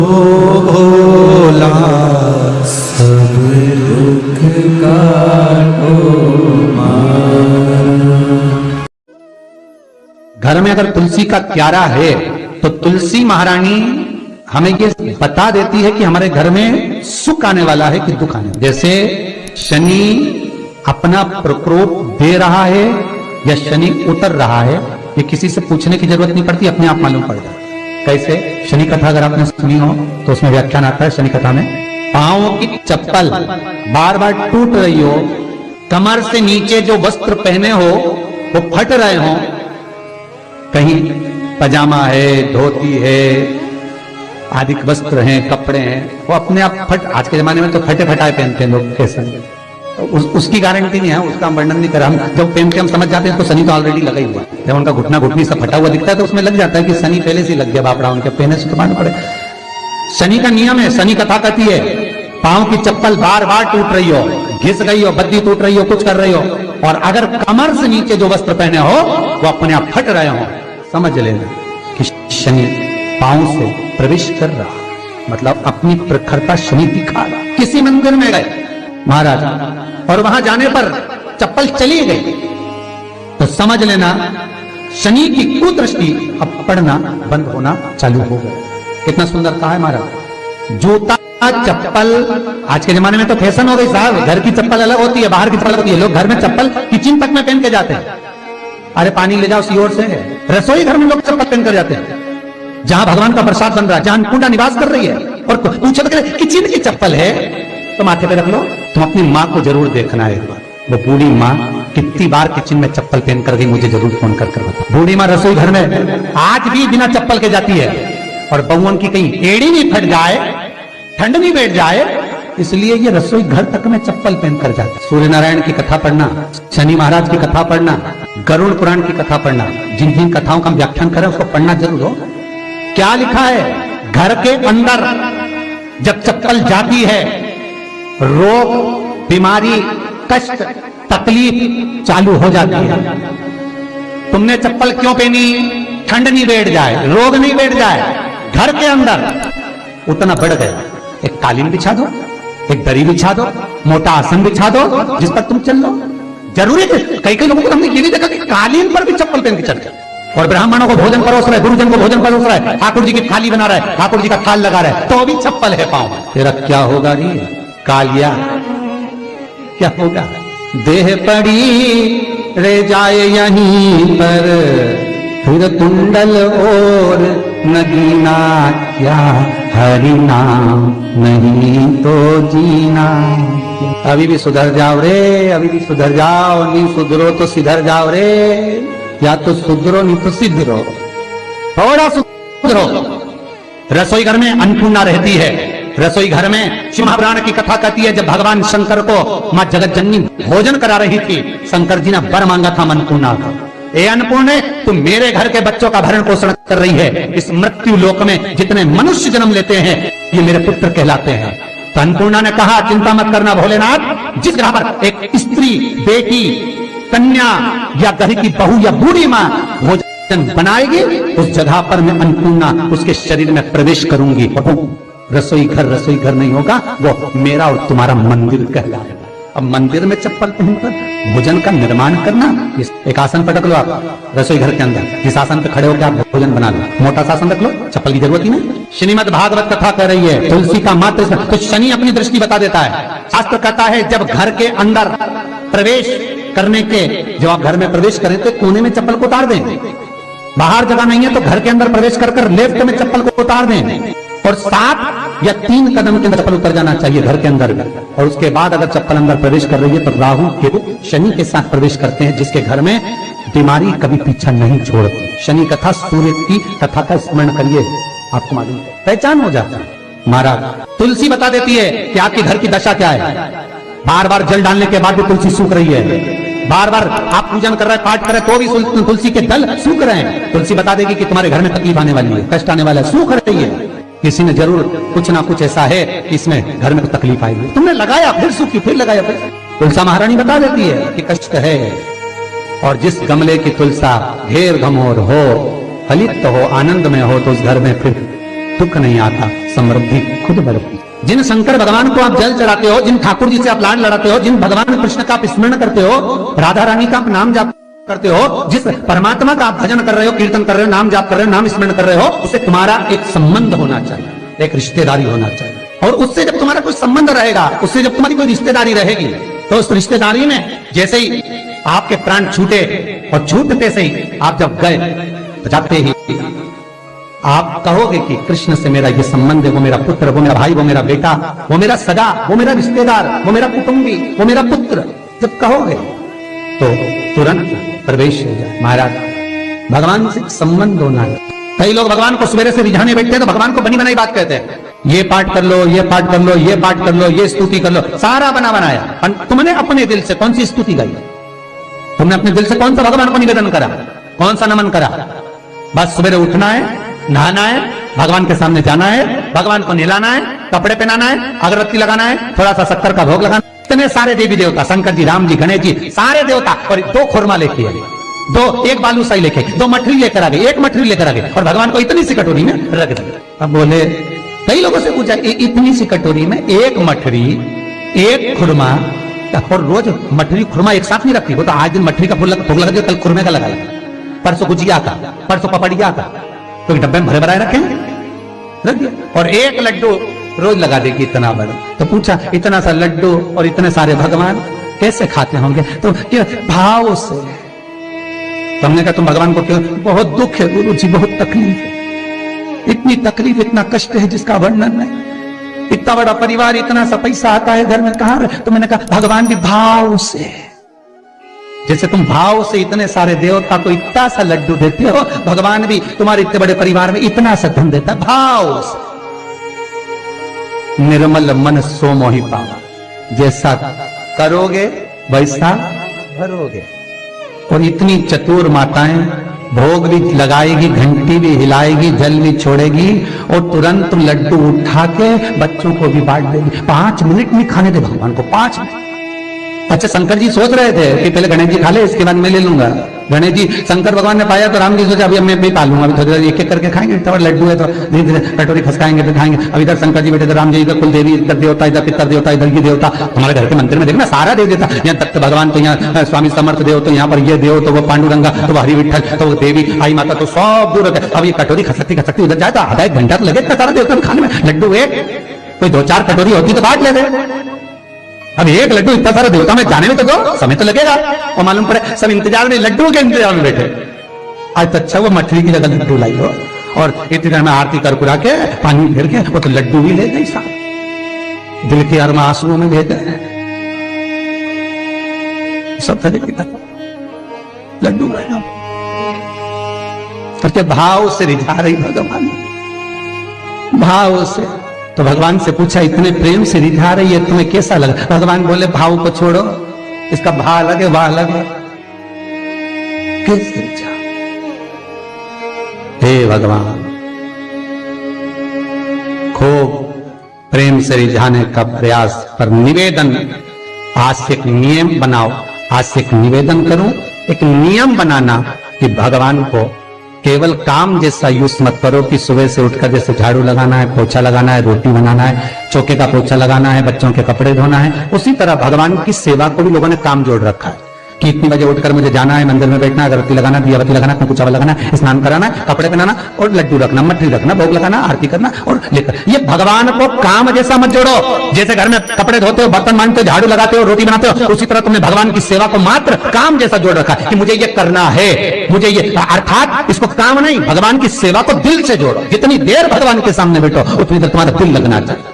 भोला सब दुख काटो घर में अगर तुलसी का क्यारा है तो तुलसी महारानी हमें ये बता देती है कि हमारे घर में सुख आने वाला है कि दुख आने। जैसे शनि अपना प्रकोप दे रहा है या शनि उतर रहा है, ये किसी से पूछने की जरूरत नहीं पड़ती, अपने आप मालूम पड़ जाता है। कैसे? शनि कथा अगर आपने सुनी हो तो उसमें व्याख्यान आता है शनि कथा में, पांवों की चप्पल बार बार टूट रही हो, कमर से नीचे जो वस्त्र पहने हो वो फट रहे हो, कहीं पजामा है, धोती है, आदि वस्त्र हैं, कपड़े हैं, वो अपने आप फट, आज के जमाने में तो फटे फटाए पहनते हैं लोग, कैसे उसकी गारंटी नहीं है, उसका वर्णन नहीं करा हम। जब पहनते हम समझ जाते हैं तो शनि तो ऑलरेडी लगा ही हुआ है। जब उनका घुटना घुटनी सब फटा हुआ दिखता है तो उसमें लग जाता है कि शनि पहले से लग गया बापड़ा, उनके पहने से तो मानना पड़े। शनि का नियम है, शनि कथा कहती है पांव की चप्पल बार बार टूट रही हो, घिस गई हो, बद्दी टूट रही हो, कुछ कर रही हो, और अगर कमर से नीचे जो वस्त्र पहने हो वो अपने आप फट रहे हो, समझ लेना कि शनि पांव से प्रवेश कर रहा, मतलब अपनी प्रखरता शनि दिखा रहा। किसी मंदिर में गए महाराज और वहां जाने पर चप्पल चली गई तो समझ लेना शनि की कुदृष्टि अब पड़ना बंद होना चालू हो गया। कितना सुंदर कहा है महाराज। जूता चप्पल आज के जमाने में तो फैशन हो गई साहब, घर की चप्पल अलग होती है, बाहर की चप्पल होती है। लोग घर में चप्पल किचन तक में पहन के जाते हैं। अरे पानी ले जाओ सीओर से, रसोई घर में लोग चप्पल पहन कर जाते हैं, जहां भगवान का प्रसाद बन रहा है, जहां अन्नपूर्णा निवास कर रही है, और पूछे तो किचन की चप्पल है तो माथे पे रख लो। तुम अपनी माँ को जरूर देखना है एक बार, वो बूढ़ी माँ कितनी बार किचन में चप्पल पहन कर गई, मुझे जरूर फोन कर बताओ। बूढ़ी माँ रसोई घर में आज भी बिना चप्पल के जाती है, और बहुओं की कहीं एड़ी नहीं फट जाए, ठंड नहीं बैठ जाए, इसलिए ये रसोई घर तक में चप्पल पहन कर जाता है। सूर्य नारायण की कथा पढ़ना, शनि महाराज की कथा पढ़ना, गरुड़ पुराण की कथा पढ़ना, जिन जिन कथाओं का हम व्याख्यान करें उसको पढ़ना जरूर हो। क्या लिखा है? घर के अंदर जब चप्पल जाती है, रोग, बीमारी, कष्ट, तकलीफ चालू हो जाती है। तुमने चप्पल क्यों पहनी? ठंड नहीं बैठ जाए, रोग नहीं बैठ जाए। घर के अंदर उतना बढ़ गया, एक कालीन बिछा दो, एक दरी बिछा दो, मोटा आसन बिछा दो, जिस पर तुम चल लो। जरूरी है, कई कई लोगों को हमने ये नहीं देखा कि कालीन पर भी चप्पल पहन के चल जाए, और ब्राह्मणों को भोजन परोस रहा है, गुरुजन को भोजन परोस रहा है, ठाकुर जी की थाली बना रहा है, ठाकुर जी का थाल लगा रहा है, तो भी चप्पल है पांव में। तेरा क्या होगा रे कालिया, क्या होगा? देह पड़ी रह जाए यहीं पर, फिर कुंडल और नगीना, क्या हरि नाम नहीं तो जीना। अभी भी सुधर जाओ रे, अभी भी सुधर जाओ, नहीं सुधरो तो सिधर जाओ रे, या तो सुधरो नहीं तो सिधरो, थोड़ा सुधरो। रसोई घर में अन्नपूर्णा रहती है, रसोई घर में शिव महापुराण की कथा कहती है जब भगवान शंकर को मां जगत जननी भोजन करा रही थी, शंकर जी ने वर मांगा था अन्नपूर्णा का। ए अन्नपूर्णे, तुम मेरे घर के बच्चों का भरण पोषण कर रही है, इस मृत्यु लोक में जितने मनुष्य जन्म लेते हैं ये मेरे पुत्र कहलाते हैं। तो अन्नपूर्णा ने कहा चिंता मत करना भोलेनाथ, जिस जगह पर एक स्त्री, बेटी, कन्या या घर की बहू या बूढ़ी माँ भोजन बनाएगी, उस जगह पर मैं अन्नपूर्णा उसके शरीर में प्रवेश करूंगी। रसोई घर नहीं होगा, वो मेरा और तुम्हारा मंदिर कहलाएगा। अब मंदिर में चप्पल पहनकर भोजन का निर्माण करना, एक आसन पटक लो आप रसोई घर के अंदर, जिस आसन पे खड़े होकर आप भोजन बना लो, मोटा सा आसन रख लो, चप्पल की जरूरत ही नहीं। श्रीमद् भागवत कथा कह रही है तुलसी का मात्र, तो शनि अपनी दृष्टि बता देता है। शास्त्र कहता है जब घर के अंदर प्रवेश करने के, जब आप घर में प्रवेश करें तो कोने में चप्पल को उतार दें, बाहर जगह नहीं है तो घर के अंदर प्रवेश कर लेफ्ट में चप्पल को उतार दें, और 7 या 3 कदम के अंदर चप्पल उतर जाना चाहिए घर के अंदर। और उसके बाद अगर चप्पल अंदर प्रवेश कर रही है तो राहु केतु शनि के साथ प्रवेश करते हैं, जिसके घर में बीमारी कभी पीछा नहीं छोड़ती। शनि कथा, सूर्य की कथा का स्मरण करिए, आपको मालूम पहचान हो जाता है। महाराज तुलसी बता देती है कि आपके घर की दशा क्या है। बार बार जल डालने के बाद भी तुलसी सूख रही है, बार बार आप पूजन कर रहे हैं, पाठ कर रहे हैं, तो भी तुलसी के दल सूख रहे हैं। तुलसी बता देगी कि तुम्हारे घर में तकलीफ आने वाली है, कष्ट आने वाला है, सूख रही है। किसी ने जरूर कुछ ना कुछ ऐसा है कि इसमें घर में तकलीफ आएगी, तुमने लगाया फिर सूखी, फिर लगाया फिर। तुलसा महारानी बता देती है कि कष्ट है, और जिस गमले की तुलसा घेर घमोर हो, फलित हो, आनंद में हो, तो उस घर में फिर दुख नहीं आता, समृद्धि खुद बढ़ती। जिन शंकर भगवान को आप जल चढ़ाते हो, जिन ठाकुर जी से आप लाड लड़ाते हो, जिन भगवान कृष्ण का आप स्मरण करते हो, राधा रानी का आप नाम जाप करते हो, जिस परमात्मा का आप भजन कर रहे हो, कीर्तन कर रहे हो, नाम जाप कर रहे हो, नाम स्मरण कर रहे हो, उससे तुम्हारा एक संबंध होना चाहिए, एक रिश्तेदारी होना चाहिए। और उससे जब तुम्हारा कोई संबंध रहेगा, उससे जब तुम्हारी कोई रिश्तेदारी रहेगी, तो उस रिश्तेदारी में जैसे ही आपके प्राण छूटे और छूटते से ही आप जब गए, तो जाते ही आप कहोगे कि कृष्ण से मेरा ये संबंध है, वो मेरा पुत्र, वो मेरा भाई, वो मेरा बेटा, वो मेरा सगा, वो मेरा रिश्तेदार, वो मेरा कुटुंबी, वो मेरा पुत्र, जब कहोगे तो तुरंत प्रवेश हो जाए। महाराज, भगवान से संबंध होना है। कई लोग भगवान को सवेरे से रिझाने बैठते हैं तो भगवान को बनी बनाई बात कहते हैं, ये पाठ कर लो, ये पाठ कर लो, ये पाठ कर लो, ये स्तुति कर लो, सारा बना बनाया। तुमने अपने दिल से कौन सी स्तुति गाई? तुमने अपने दिल से कौन सा भगवान को निवेदन करा, कौन सा नमन करा? बस सवेरे उठना है, नहाना है, भगवान के सामने जाना है, भगवान को नहलाना है, कपड़े पहनाना है, अगरबत्ती लगाना है, थोड़ा सा शक्कर का भोग लगाना। इतने सारे देवी देवता, शंकर जी, राम जी, गणेश जी, सारे देवता, और 2 खुरमा लेके आए, 1 बालूशाही लेके, 2 मठरी लेकर आ गए, 1 मठरी लेकर आ गए, और भगवान को इतनी सी कटोरी में रख दिया। अब बोले, कई लोगों से पूछा, इतनी सी कटोरी में 1 मठरी, 1 खुरमा, और रोज मठरी खुरमा एक साथ नहीं रखती। वो तो आज दिन मठरी का फूल लगा दिया, कल खुरमे का लगाया, परसों गुजिया का, परसों पपड़िया का, तो डब्बे में भरे भराए रखेंगे, रख दिया। और 1 लड्डू रोज लगा देगी, इतना बड़ा। तो पूछा, इतना सा लड्डू और इतने सारे भगवान कैसे खाते होंगे? तो क्या भाव से। तो हमने कहा, तुम भगवान को क्यों? बहुत दुख है गुरु जी, बहुत तकलीफ है, इतनी तकलीफ, इतना कष्ट है जिसका वर्णन नहीं। इतना बड़ा परिवार, इतना सा पैसा आता है घर में, कहां? तो मैंने कहा, भगवान भी भाव से, जैसे तुम भाव से इतने सारे देवता को इतना सा लड्डू देते हो, भगवान भी तुम्हारे इतने बड़े परिवार में इतना सा धन देता है, भाव से। निर्मल मन सो मोहि पावा, जैसा करोगे वैसा भरोगे। और इतनी चतुर माताएं, भोग भी लगाएगी, घंटी भी हिलाएगी, जल भी छोड़ेगी, और तुरंत लड्डू उठा के बच्चों को भी बांट देगी। 5 मिनट नहीं खाने दे भगवान को, 5 मिनट। अच्छा, शंकर जी सोच रहे थे कि पहले गणेश जी खा ले, इसके बाद मैं ले लूंगा। गणेश जी, शंकर भगवान ने पाया तो राम जी सोचा, अभी मैं भी पालूंगा, अभी थोड़ी देर एक-एक करके खाएंगे, इतना लड्डू है तो धीरे धीरे कटोरी खसकाएंगे तो खाएंगे। अब इधर शंकर जी बैठे थे, राम जी इधर कुल देवी, इधर देवता, इधर पितर देवता, इधर ये देवता। हमारे घर के मंदिर में देखना सारा देव देवता, यहाँ तक भगवान तो यहाँ स्वामी समर्थ देव, तो यहाँ पर ये देव, तो वो पांडुरंगा, तो वो हरि विठल, तो वो देवी आई माता, तो सब दूर है। अब ये कटोरी खसकती उधर जाए तो आधा 1 घंटा तो लगे सारा देवता खाने में। लड्डू एक, कोई 2-4 कटोरी होती तो बांट लेते। अब 1 लड्डू इतना सारा देवता में जाने में तो दो समय तो लगेगा, और मालूम पड़े सब इंतजार में, लड्डू के इंतजार में बैठे। आज तो अच्छा वो मठरी की जगह लड्डू लाई हो, और इतनी देर में आरती कर कुरा के पानी फेर के वो तो लड्डू भी ले गई साहब, दिल के अरमा आंसुओं में भेज गए सब तरह की लड्डू करके भाव से रिझा रही भगवान, भाव से। तो भगवान से पूछा, इतने प्रेम से रिझा रही है, तुम्हें कैसा लगा? भगवान बोले, भाव को छोड़ो, इसका भा अलग है, वाह अलग है। कैसे रिझा? हे भगवान, खूब प्रेम से रिझाने का प्रयास, पर निवेदन, आज से एक नियम बनाओ, आज से एक निवेदन करूं, एक नियम बनाना कि भगवान को केवल काम जैसा यूज मत करो कि सुबह से उठकर जैसे झाड़ू लगाना है, पोछा लगाना है, रोटी बनाना है, चौके का पोछा लगाना है, बच्चों के कपड़े धोना है, उसी तरह भगवान की सेवा को भी लोगों ने काम जोड़ रखा है कि इतनी बजे उठकर मुझे जाना है, मंदिर में बैठना, अगरबत्ती लगाना, दियाबत्ती लगाना, कुछ चावल लगाना, स्नान कराना, कपड़े पहनाना, और लड्डू रखना, मठरी रखना, भोग लगाना, आरती करना, और लेकर। ये भगवान को काम जैसा मत जोड़ो। जैसे घर में कपड़े धोते हो, बर्तन मांजते हो, झाड़ू लगाते हो, रोटी बनाते हो, उसी तरह तुमने भगवान की सेवा को मात्र काम जैसा जोड़ रखा है कि मुझे ये करना है, मुझे ये, अर्थात इसको काम नहीं, भगवान की सेवा को दिल से जोड़ो। जितनी देर भगवान के सामने बैठो उतनी देर तुम्हारा दिल लगना चाहिए।